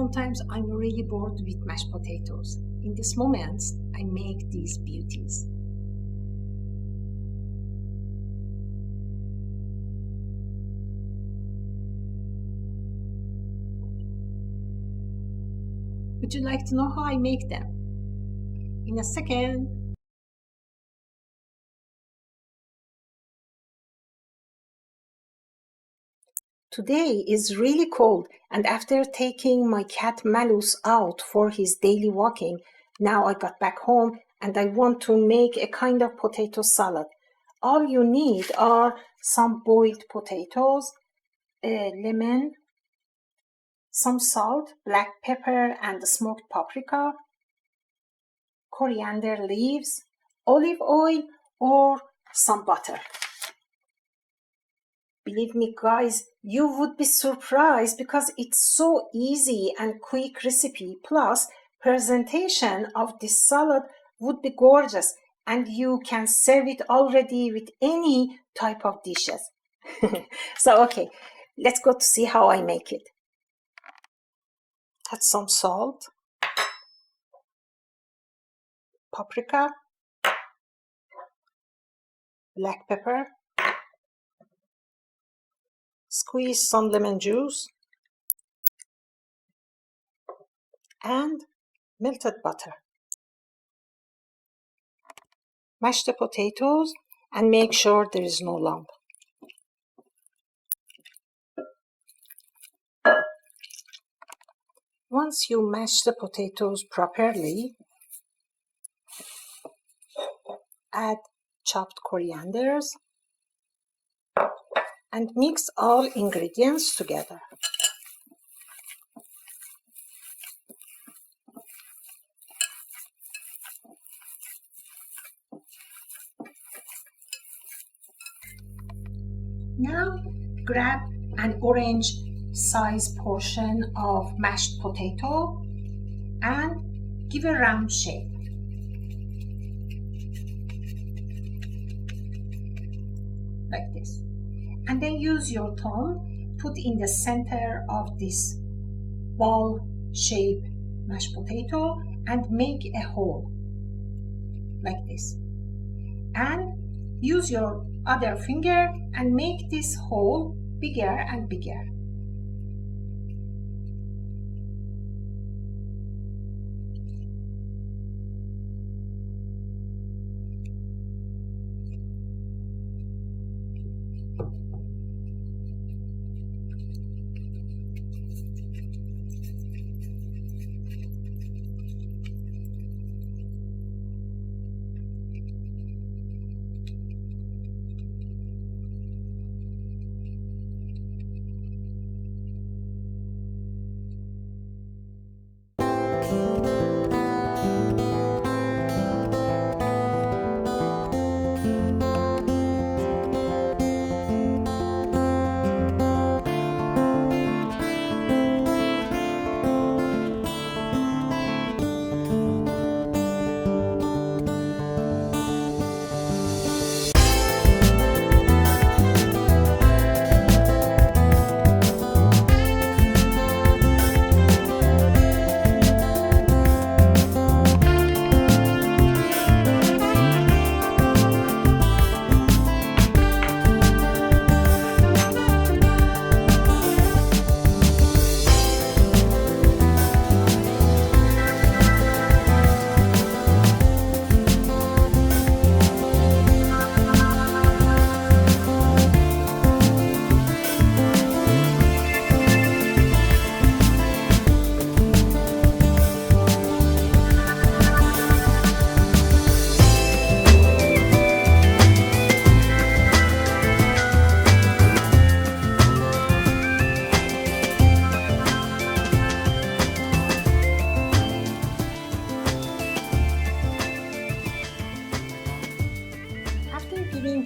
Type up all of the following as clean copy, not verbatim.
sometimes I'm really bored with mashed potatoes. In these moments, I make these beauties. Would you like to know how I make them? In a second. Today is really cold, and after taking my cat Malus out for his daily walking, now I got back home and I want to make a kind of potato salad. All you need are some boiled potatoes, a lemon, some salt, black pepper and smoked paprika, coriander leaves, olive oil, or some butter. Believe me, guys, you would be surprised because it's so easy and quick recipe. Plus, presentation of this salad would be gorgeous, and you can serve it already with any type of dishes. So, okay, let's go to see how I make it. Add some salt, paprika, black pepper, squeeze some lemon juice, and melted butter. Mash the potatoes and make sure there is no lump. Once you mash the potatoes properly, add chopped corianders and mix all ingredients together. Now grab an orange size portion of mashed potato and give a round shape. Like this. And then use your thumb, put in the center of this ball-shaped mashed potato and make a hole like this. And use your other finger and make this hole bigger and bigger.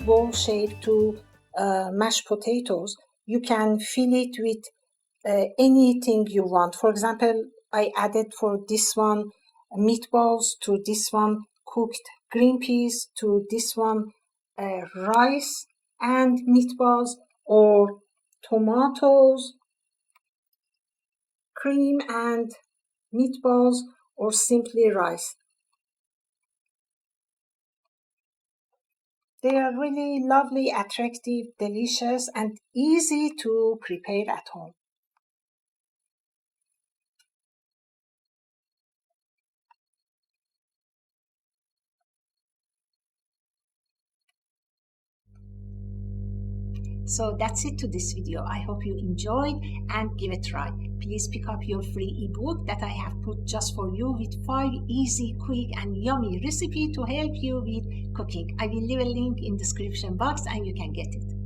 Bowl shape to mashed potatoes, you can fill it with anything you want. For example, I added for this one meatballs, to this one cooked green peas, to this one rice and meatballs, or tomatoes, cream and meatballs or simply rice. They are really lovely, attractive, delicious, and easy to prepare at home. So that's it to this video. I hope you enjoyed and give it a try. Please pick up your free ebook that I have put just for you with 5 easy, quick and yummy recipes to help you with cooking. I will leave a link in the description box and you can get it.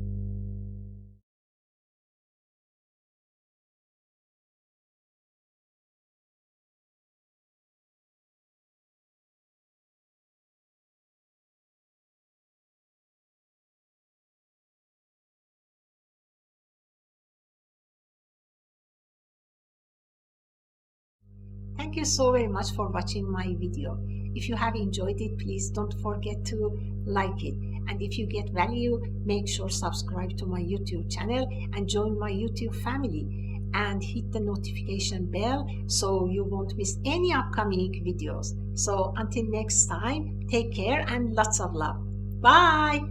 Thank you so very much for watching my video. If you have enjoyed it, please don't forget to like it. And if you get value, make sure subscribe to my YouTube channel and join my YouTube family. And hit the notification bell so you won't miss any upcoming videos. So until next time, take care and lots of love. Bye!